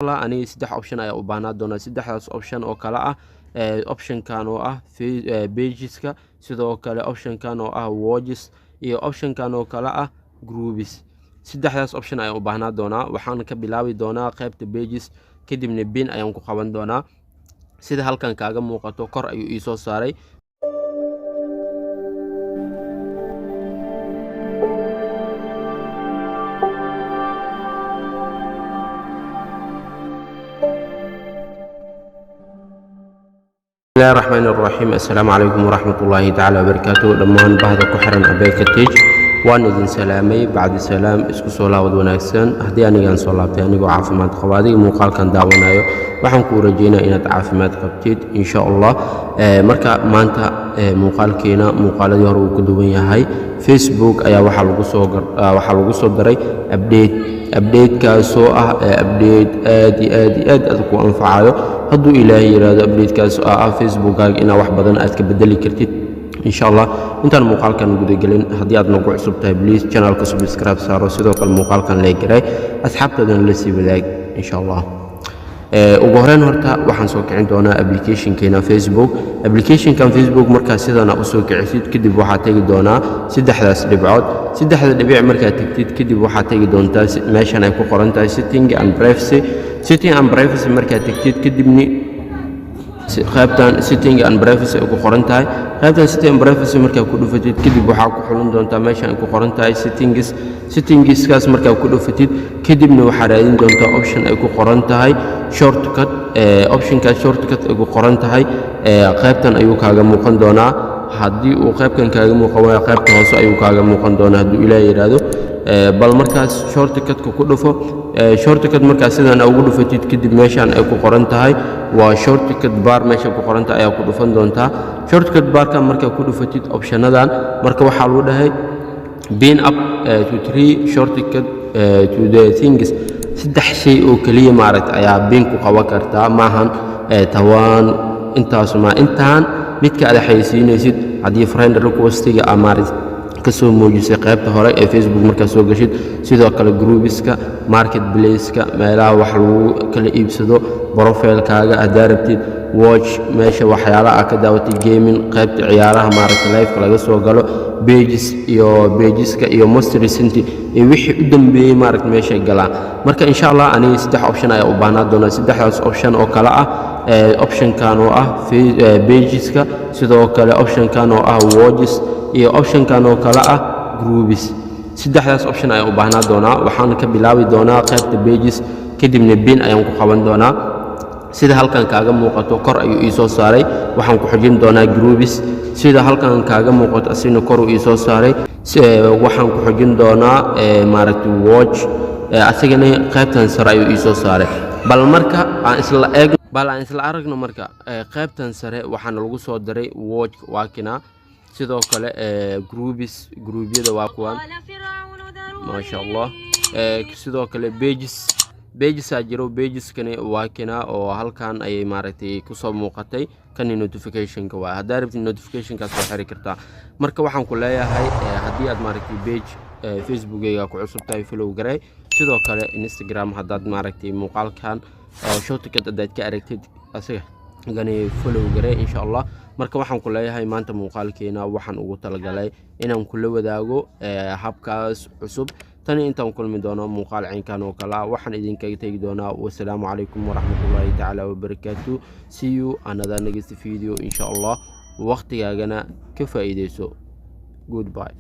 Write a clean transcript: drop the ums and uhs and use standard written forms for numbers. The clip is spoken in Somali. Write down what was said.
أنا سدح option أي أبانا دونا سدح option أو كلا option كانوا في pages كا سيدو كلا option كانوا watches iyo option كانوا كلا groups سدح option أي أبانا دونا وحنا كبلاوي دونا قيبت pages كده من بين أيام كخوان دونا سيد هالكان كاغا موقتو كور أيو إيسو ساري بسم الله الرحمن الرحيم. السلام عليكم ورحمة الله تعالى وبركاته. دمان بهذا كحرن أبيك تيج وأنا إذن سلامي بعد السلام اسكو صلاة ودوناكسن هدي أنا جان صلاة تاني وعافمات قوادي مقال كان داونايو waxaan ku rajeynaa inaad caafimaad qabtid insha Allah marka maanta muuqaalkeena muuqaaladii hore uu ku duwan yahay Facebook ayaa waxa lagu soo daray update kaasoo update aad ku anfacayo hadduu Ilaahay yiraahdo update kaas Facebook-gaaga ina wax badan aad ka bedeli kartid insha Allah intaan muuqaalkan guda galin haddii aad nagu cusub tahay please channel-ka subscribe saaro sidoo kale muuqaalkan like garay asxaabtadana la sii wadaag insha Allah ugu horeen horta waxaan soo kicin doonaa application-keena Facebook application-kan Facebook marka sidana u soo kicisid kadib waxa tagi doonaa saddexdaas dhibic marka tagtid kadib waxa tagi doontaa meeshan ay ku qoran tahay setting and privacy marka tagtid kadibni qaybtan setting and privacy ku qoran tahay qaybtan setting and privacy marka ku dhufatid kadib waxa ku xulan doontaa meeshan ay ku qoran tahay settings kaas marka ku dhufatid kadibna waxa raadin doontaa option ay ku qoran tahay shortcut option ka shortcut ay ku qoran tahay qaybtan ayuu kaaga muuqan doonaa haddii uu qaybkan kaaga muuqan waayo qaybta hoose ayuu kaaga muuqan doonaa hadduu Ilaahay yiraahdo bal markaas shortcut ku dhufo shortcut markaas sidan ugu dhufatid kadib meeshan ay ku qoran tahay waa shortcut bar meesha ku qoran tahay ayaa ku dhufan doontaa shortcut barka marka ku dhufatid optionadan marka waxa lagu dhahay pin up to 3 shortcut to the things saddex shay oo kaliya maaragtay ayaa pin ku qaban kartaa maahan tawaan intaan midka aad xayeysiinaysid haddii friend request-ga amarid kasoo muujisay qaybta hore ee Facebook marka soo gashid sidoo kale groups-ka marketplace-ka meelaha wax lagu kala iibsado profile-kaaga aad rabtid watch meesha waxyaalaha ka daawatay gaming qaybta ciyaaraha maaragtay live-ka laga soo galo pageska iyo most recent ee wixii u dambeeyay maaragtay meesha galaan marka insha Allah aniga saddex option ayaa u baahnaa doona saddexdaas option oo kala option kan oo pageska sidoo kale option kan oo watches iyo option kan oo kala groups saddexdaas option ayaa u baahnaa doona waxaan ka bilaabi doonaa qaybta pages kadibna pin ayaan ku qaban doonaa sida halkan kaaga muuqato kor ayuu ii soo saaray waxaan ku xujin doonaa groups sida halkan kaaga muuqato asina kor uu ii soo saaray waxaan ku xujin doonaa maaragtay watch asagana qaybtan sare ayuu ii soo saaray bal marka aan isla aragno marka qaybtan sare waxaan lagu soo daray watch waakina sidoo kale groups-yada waa kuwan ma sha Allah sidoo kale pages jiro pageskani waa kina oo halkan ay maaragtay ku soo muuqatay kan notification-ka waa haddii rabtid notification-kaas soo xiri kartaa marka waxaan ku leeyahay haddii aad maaragtay page Facebook-gayga ku cusub tahay follow garay sidoo kale Instagram haddaad maaragtay muuqaalkan shortcut hadaad ka aragtid asaga gani follow garay insha Allah marka waxaan ku leeyahay maanta muuqaalkeena waxaan ugu talagalay inaan kula wadaago habkaas cusub tani intaan kulmi doono muuqaal caynkan oo kala waxaan idinkaga tagi doonaa wassalaamu calaykum waraxmatullaahi tacaala wabarakaatu see you another next video insha Allah waqtigaagana ka faa'iideyso goodbye